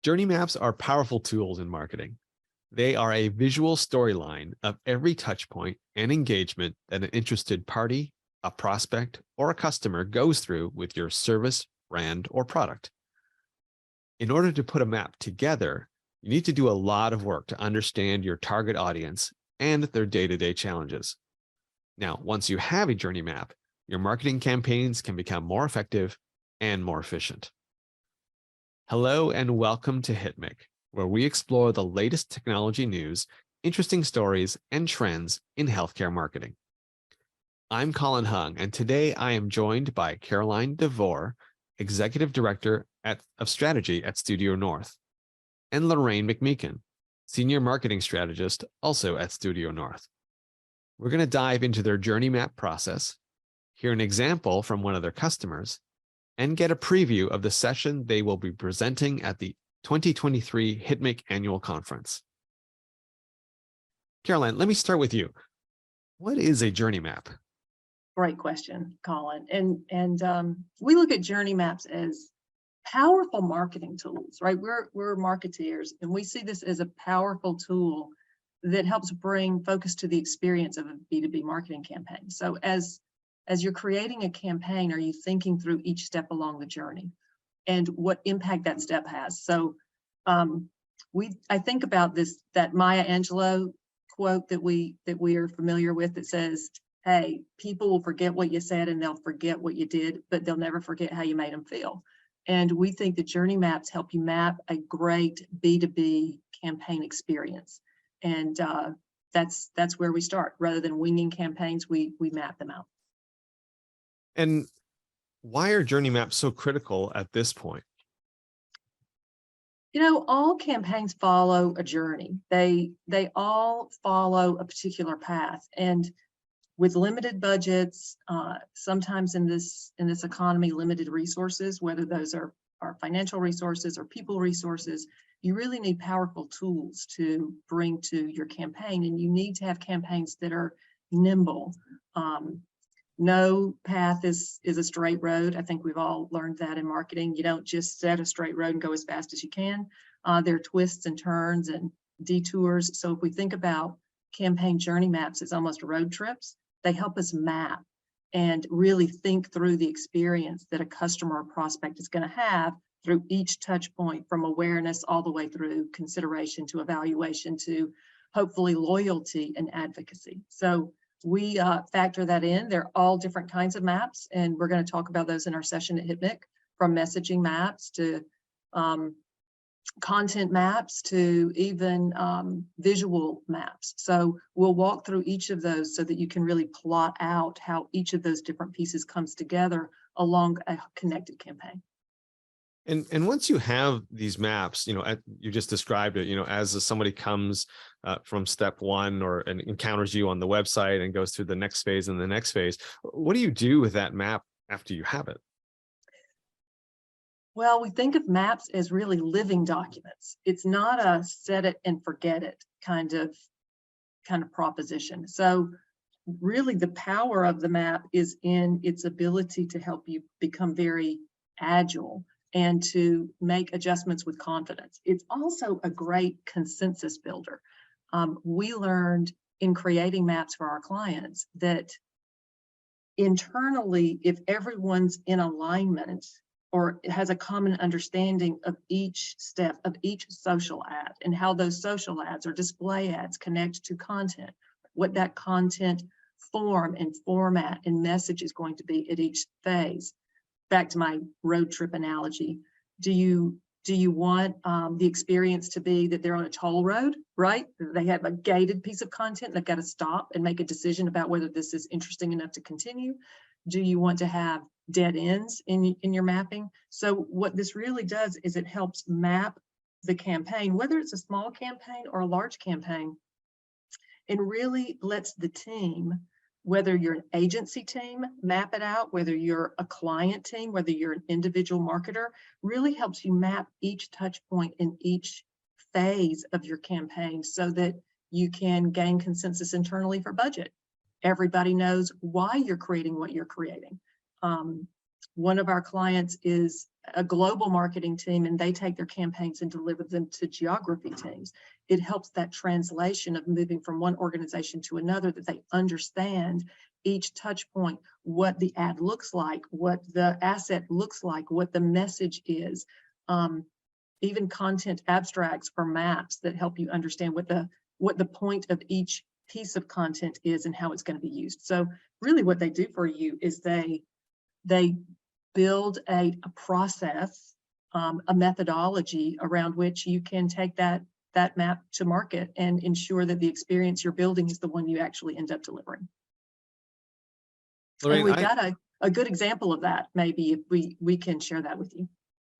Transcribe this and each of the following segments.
Journey maps are powerful tools in marketing. They are a visual storyline of every touch point and engagement that an interested party, a prospect, or a customer goes through with your service, brand, or product. In order to put a map together, you need to do a lot of work to understand your target audience and their day-to-day challenges. Now, once you have a journey map, your marketing campaigns can become more effective and more efficient. Hello and welcome to HitMic, where we explore the latest technology news, interesting stories, and trends in healthcare marketing. I'm Colin Hung, and today I am joined by Caroline DeVore, Executive Director of Strategy at StudioNorth, and Lorraine McMeekin, Senior Marketing Strategist, also at StudioNorth. We're going to dive into their journey map process, hear an example from one of their customers, and get a preview of the session they will be presenting at the 2023 HitMic Annual Conference. Caroline, let me start with you. What is a journey map? Great question, Colin. And we look at journey maps as powerful marketing tools, right? We're marketeers, and we see this as a powerful tool that helps bring focus to the experience of a B2B marketing campaign. So as you're creating a campaign, are you thinking through each step along the journey and what impact that step has? So I think about that Maya Angelou quote that we are familiar with that says, hey, people will forget what you said and they'll forget what you did, but they'll never forget how you made them feel. And we think the journey maps help you map a great B2B campaign experience. And that's where we start. Rather than winging campaigns, we map them out. And why are journey maps so critical at this point? You know, all campaigns follow a journey. They all follow a particular path. And with limited budgets, sometimes in this economy, limited resources, whether those are financial resources or people resources, you really need powerful tools to bring to your campaign. And you need to have campaigns that are nimble. No path is a straight road. I think we've all learned that in marketing. You don't just set a straight road and go as fast as you can. There are twists and turns and detours. So if we think about campaign journey maps as almost road trips, they help us map and really think through the experience that a customer or prospect is going to have through each touch point, from awareness all the way through consideration to evaluation to hopefully loyalty and advocacy. So we factor that in. They're all different kinds of maps, and we're going to talk about those in our session at HitMic, from messaging maps to content maps to even visual maps. So we'll walk through each of those so that you can really plot out how each of those different pieces comes together along a connected campaign. And once you have these maps, you just described it, as somebody comes from step one and encounters you on the website and goes through the next phase and the next phase, what do you do with that map after you have it? Well, we think of maps as really living documents. It's not a set it and forget it kind of proposition. So really the power of the map is in its ability to help you become very agile and to make adjustments with confidence. It's also a great consensus builder. We learned in creating maps for our clients that internally, if everyone's in alignment or has a common understanding of each step of each social ad and how those social ads or display ads connect to content, what that content form and format and message is going to be at each phase. Back to my road trip analogy, do you want the experience to be that they're on a toll road, right? They have a gated piece of content, they've got to stop and make a decision about whether this is interesting enough to continue. Do you want to have dead ends in your mapping? So what this really does is it helps map the campaign, whether it's a small campaign or a large campaign, and really lets the team, whether you're an agency team, map it out, whether you're a client team, whether you're an individual marketer, really helps you map each touch point in each phase of your campaign so that you can gain consensus internally for budget. Everybody knows why you're creating what you're creating. One of our clients is a global marketing team, and they take their campaigns and deliver them to geography teams. It helps that translation of moving from one organization to another, that they understand each touch point, what the ad looks like, what the asset looks like, what the message is, even content abstracts or maps that help you understand what the point of each piece of content is and how it's going to be used. So really what they do for you is they build a process, a methodology around which you can take that map to market and ensure that the experience you're building is the one you actually end up delivering. Lorraine, and we've got a good example of that. Maybe if we can share that with you.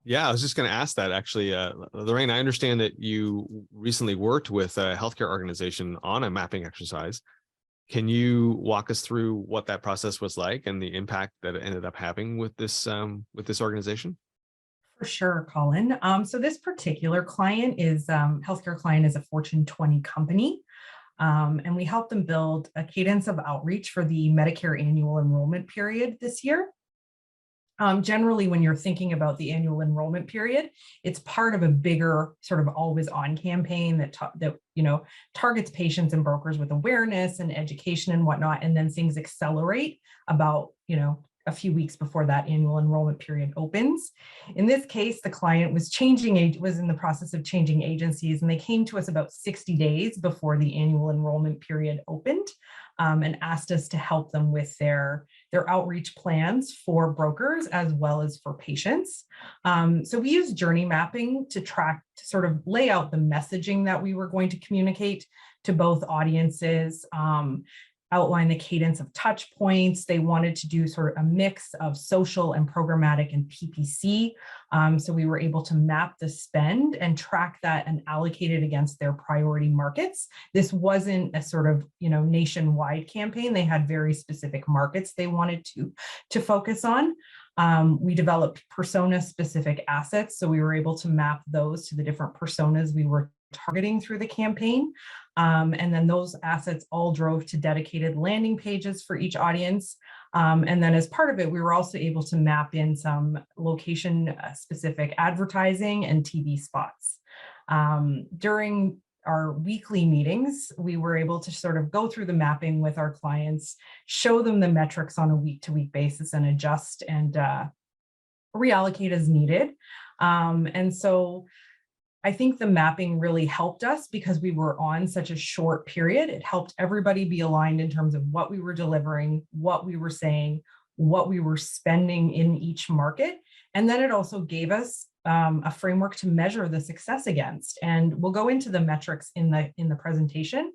Yeah, I was just going to ask that actually. Lorraine, I understand that you recently worked with a healthcare organization on a mapping exercise. Can you walk us through what that process was like and the impact that it ended up having with this organization? For sure, Colin. So this particular client is healthcare client is a Fortune 20 company. And we helped them build a cadence of outreach for the Medicare annual enrollment period this year. Generally, when you're thinking about the annual enrollment period, it's part of a bigger sort of always on campaign that targets patients and brokers with awareness and education and whatnot. And then things accelerate about, a few weeks before that annual enrollment period opens. In this case, the client was in the process of changing agencies, and they came to us about 60 days before the annual enrollment period opened, and asked us to help them with their outreach plans for brokers as well as for patients. So we used journey mapping to sort of lay out the messaging that we were going to communicate to both audiences, outline the cadence of touch points. They wanted to do sort of a mix of social and programmatic and PPC. So we were able to map the spend and track that and allocate it against their priority markets. This wasn't a sort of, nationwide campaign. They had very specific markets they wanted to focus on. We developed persona specific assets. So we were able to map those to the different personas we were targeting through the campaign. And then those assets all drove to dedicated landing pages for each audience. And then as part of it, we were also able to map in some location specific advertising and TV spots. During our weekly meetings, we were able to sort of go through the mapping with our clients, show them the metrics on a week-to-week basis and adjust and reallocate as needed. And so I think the mapping really helped us because we were on such a short period. It helped everybody be aligned in terms of what we were delivering, what we were saying, what we were spending in each market. And then it also gave us a framework to measure the success against. And we'll go into the metrics in the presentation,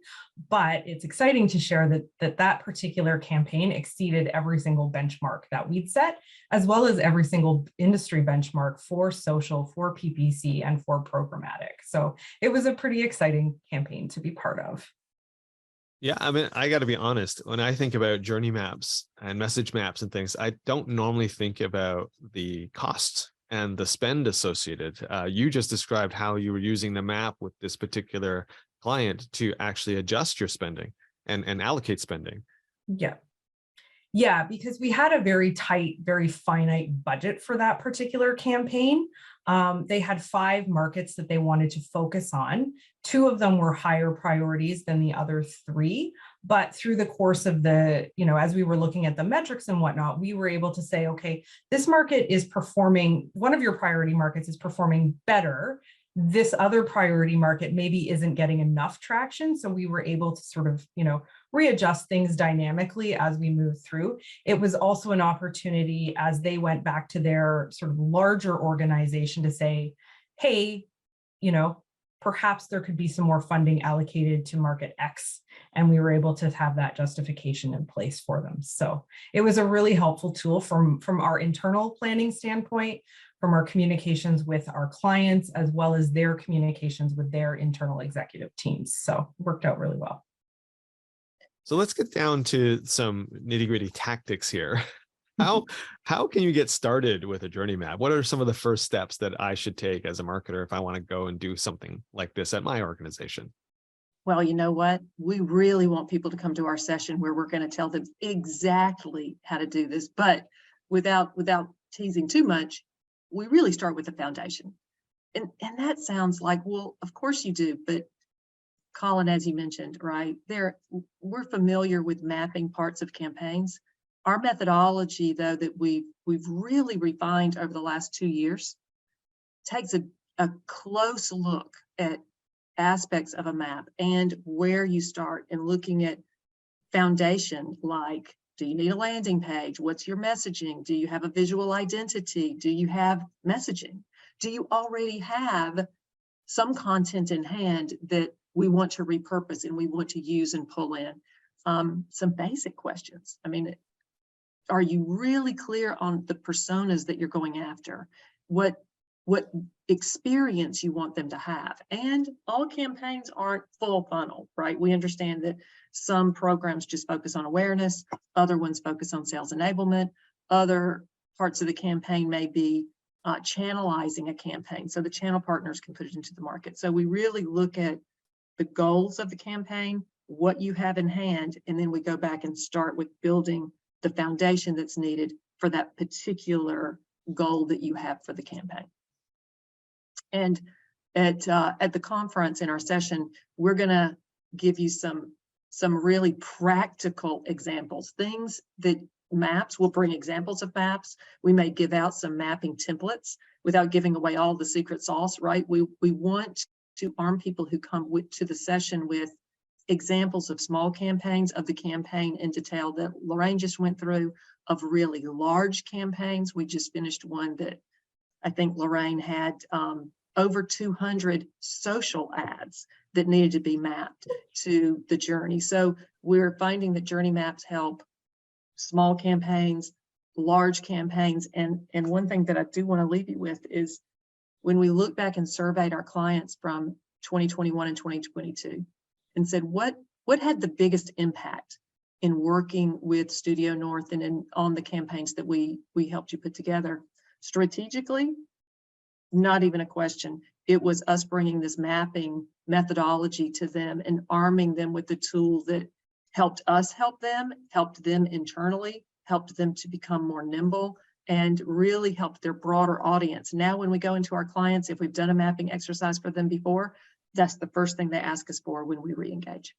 but it's exciting to share that particular campaign exceeded every single benchmark that we'd set, as well as every single industry benchmark for social, for PPC, and for programmatic. So it was a pretty exciting campaign to be part of. Yeah, I mean, I got to be honest, when I think about journey maps and message maps and things, I don't normally think about the costs and the spend associated. You just described how you were using the map with this particular client to actually adjust your spending and allocate spending. Yeah, because we had a very tight, very finite budget for that particular campaign. They had 5 markets that they wanted to focus on. 2 of them were higher priorities than the other 3. But through the course of as we were looking at the metrics and whatnot, we were able to say, okay, this market is performing, one of your priority markets is performing better. This other priority market maybe isn't getting enough traction. So we were able to sort of, readjust things dynamically as we move through. It was also an opportunity as they went back to their sort of larger organization to say, hey, perhaps there could be some more funding allocated to market X. And we were able to have that justification in place for them. So it was a really helpful tool from our internal planning standpoint, from our communications with our clients, as well as their communications with their internal executive teams. So it worked out really well. So let's get down to some nitty-gritty tactics here. How can you get started with a journey map? What are some of the first steps that I should take as a marketer if I want to go and do something like this at my organization? Well, you know what? We really want people to come to our session where we're going to tell them exactly how to do this. But without teasing too much, we really start with the foundation. And that sounds like, well, of course you do, but Colin, as you mentioned, right there, we're familiar with mapping parts of campaigns. Our methodology, though, that we've really refined over the last 2 years, takes a close look at aspects of a map and where you start, and looking at foundation, like, do you need a landing page? What's your messaging? Do you have a visual identity? Do you have messaging? Do you already have some content in hand that we want to repurpose and we want to use and pull in? Some basic questions. I mean, are you really clear on the personas that you're going after? What experience you want them to have? And all campaigns aren't full funnel, right? We understand that some programs just focus on awareness, other ones focus on sales enablement, other parts of the campaign may be channelizing a campaign so the channel partners can put it into the market. So we really look at the goals of the campaign, what you have in hand, and then we go back and start with building the foundation that's needed for that particular goal that you have for the campaign. And at the conference, in our session, we're going to give you some really practical examples, things that maps. We'll bring examples of maps. We may give out some mapping templates without giving away all the secret sauce, right? We want to arm people who come to the session with examples of small campaigns, of the campaign in detail that Lorraine just went through, of really large campaigns. We just finished one that I think Lorraine had over 200 social ads that needed to be mapped to the journey. So we're finding that journey maps help small campaigns, large campaigns. And one thing that I do want to leave you with is, when we look back and surveyed our clients from 2021 and 2022 and said, what had the biggest impact in working with StudioNorth and on the campaigns that we helped you put together? Strategically, not even a question. It was us bringing this mapping methodology to them and arming them with the tool that helped us help them internally, helped them to become more nimble, and really helped their broader audience. Now, when we go into our clients, if we've done a mapping exercise for them before, that's the first thing they ask us for when we re-engage.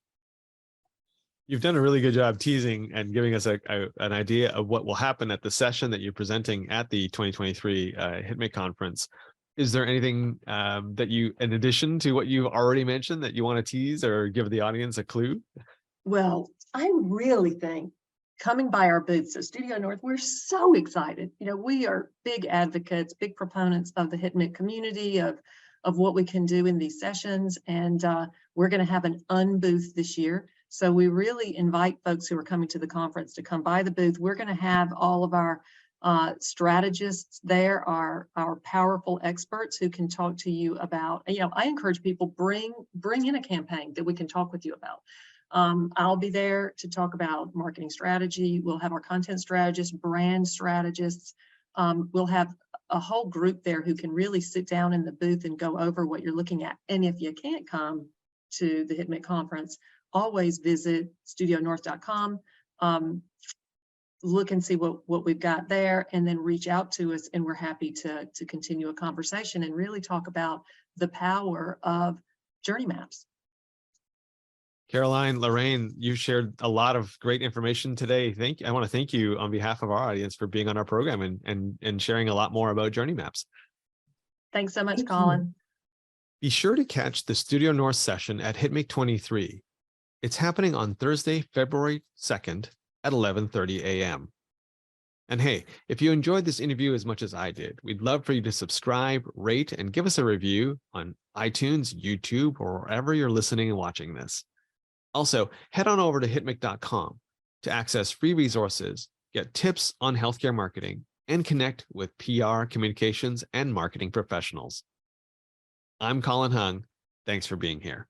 You've done a really good job teasing and giving us an idea of what will happen at the session that you're presenting at the 2023 HitMake conference. Is there anything that you, in addition to what you've already mentioned, that you want to tease or give the audience a clue? Well, I really think coming by our booth, so StudioNorth, we're so excited. You know, we are big advocates, big proponents of the HitMake community, of what we can do in these sessions. And we're going to have an unbooth this year. So we really invite folks who are coming to the conference to come by the booth. We're going to have all of our strategists there, our powerful experts who can talk to you about, you know, I encourage people, bring in a campaign that we can talk with you about. I'll be there to talk about marketing strategy. We'll have our content strategists, brand strategists. We'll have a whole group there who can really sit down in the booth and go over what you're looking at. And if you can't come to the HitMake conference, always visit StudioNorth.com. Look and see what we've got there, and then reach out to us, and we're happy to continue a conversation and really talk about the power of journey maps. Caroline, Lorraine, you shared a lot of great information today. I want to thank you on behalf of our audience for being on our program and sharing a lot more about journey maps. Thanks so much, Colin. Be sure to catch the StudioNorth session at HitMake 23. It's happening on Thursday, February 2nd at 11:30 a.m. And hey, if you enjoyed this interview as much as I did, we'd love for you to subscribe, rate, and give us a review on iTunes, YouTube, or wherever you're listening and watching this. Also, head on over to hitmake.com to access free resources, get tips on healthcare marketing, and connect with PR, communications, and marketing professionals. I'm Colin Hung. Thanks for being here.